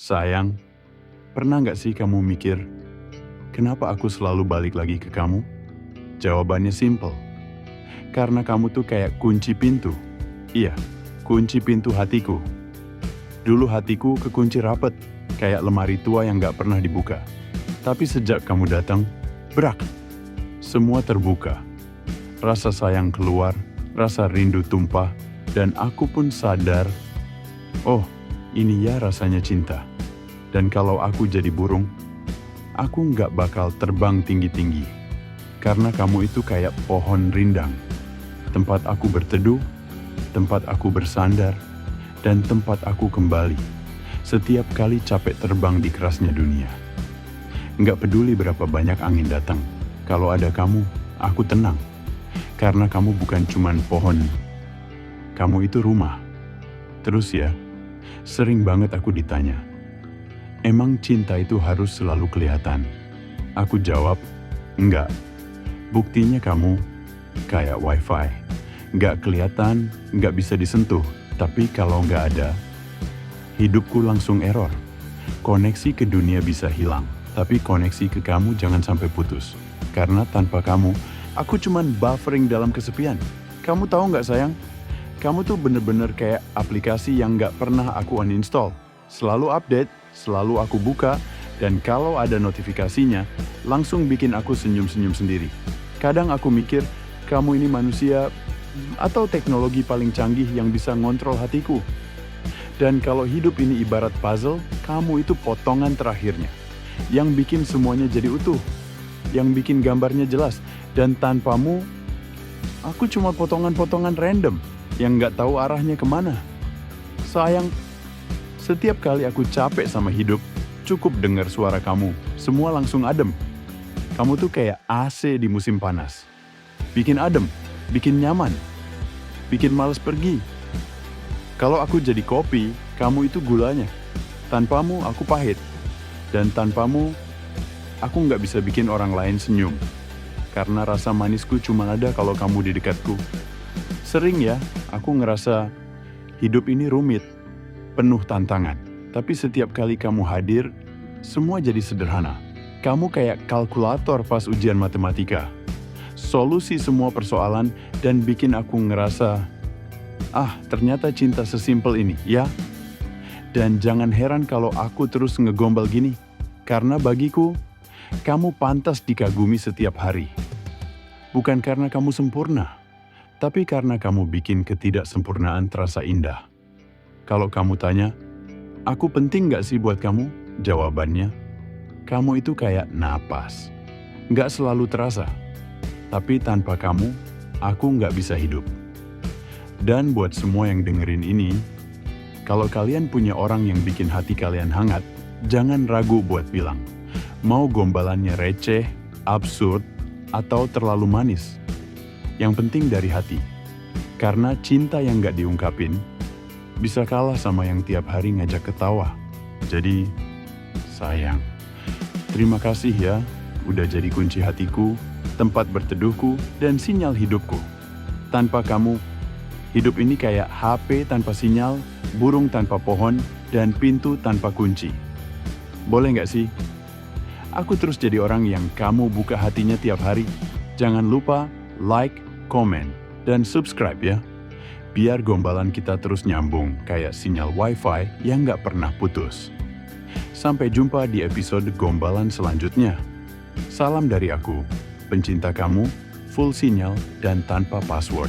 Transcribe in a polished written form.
Sayang, pernah nggak sih kamu mikir, kenapa aku selalu balik lagi ke kamu? Jawabannya simple, karena kamu tuh kayak kunci pintu. Iya, kunci pintu hatiku. Dulu hatiku kekunci rapet, kayak lemari tua yang nggak pernah dibuka. Tapi sejak kamu datang, brak, semua terbuka. Rasa sayang keluar, rasa rindu tumpah, dan aku pun sadar, oh, ini ya rasanya cinta. Dan kalau aku jadi burung, aku nggak bakal terbang tinggi-tinggi. Karena kamu itu kayak pohon rindang. Tempat aku berteduh, tempat aku bersandar, dan tempat aku kembali. Setiap kali capek terbang di kerasnya dunia. Nggak peduli berapa banyak angin datang. Kalau ada kamu, aku tenang. Karena kamu bukan cuman pohon. Kamu itu rumah. Terus ya, sering banget aku ditanya, emang cinta itu harus selalu kelihatan? Aku jawab, enggak. Buktinya kamu kayak wifi. Enggak kelihatan, enggak bisa disentuh. Tapi kalau enggak ada, hidupku langsung error. Koneksi ke dunia bisa hilang. Tapi koneksi ke kamu jangan sampai putus. Karena tanpa kamu, aku cuman buffering dalam kesepian. Kamu tahu nggak sayang? Kamu tuh bener-bener kayak aplikasi yang nggak pernah aku uninstall. Selalu update, selalu aku buka, dan kalau ada notifikasinya, langsung bikin aku senyum-senyum sendiri. Kadang aku mikir, kamu ini manusia atau teknologi paling canggih yang bisa ngontrol hatiku. Dan kalau hidup ini ibarat puzzle, kamu itu potongan terakhirnya. Yang bikin semuanya jadi utuh. Yang bikin gambarnya jelas. Dan tanpamu, aku cuma potongan-potongan random yang nggak tahu arahnya kemana. Sayang, setiap kali aku capek sama hidup, cukup dengar suara kamu, semua langsung adem. Kamu tuh kayak AC di musim panas. Bikin adem, bikin nyaman, bikin males pergi. Kalau aku jadi kopi, kamu itu gulanya. Tanpamu, aku pahit. Dan tanpamu, aku nggak bisa bikin orang lain senyum. Karena rasa manisku cuma ada kalau kamu di dekatku. Sering ya, aku ngerasa hidup ini rumit, penuh tantangan. Tapi setiap kali kamu hadir, semua jadi sederhana. Kamu kayak kalkulator pas ujian matematika. Solusi semua persoalan dan bikin aku ngerasa, ternyata cinta sesimpel ini, ya. Dan jangan heran kalau aku terus ngegombal gini. Karena bagiku, kamu pantas dikagumi setiap hari. Bukan karena kamu sempurna, tapi karena kamu bikin ketidaksempurnaan terasa indah. Kalau kamu tanya, aku penting gak sih buat kamu? Jawabannya, kamu itu kayak napas. Gak selalu terasa, tapi tanpa kamu, aku gak bisa hidup. Dan buat semua yang dengerin ini, kalau kalian punya orang yang bikin hati kalian hangat, jangan ragu buat bilang. Mau gombalannya receh, absurd, atau terlalu manis. Yang penting dari hati. Karena cinta yang gak diungkapin, bisa kalah sama yang tiap hari ngajak ketawa. Jadi, sayang. Terima kasih ya, udah jadi kunci hatiku, tempat berteduhku, dan sinyal hidupku. Tanpa kamu, hidup ini kayak HP tanpa sinyal, burung tanpa pohon, dan pintu tanpa kunci. Boleh nggak sih? Aku terus jadi orang yang kamu buka hatinya tiap hari. Jangan lupa like, komen, dan subscribe ya. Biar gombalan kita terus nyambung kayak sinyal wifi yang nggak pernah putus. Sampai jumpa di episode gombalan selanjutnya. Salam dari aku, pencinta kamu, full sinyal dan tanpa password.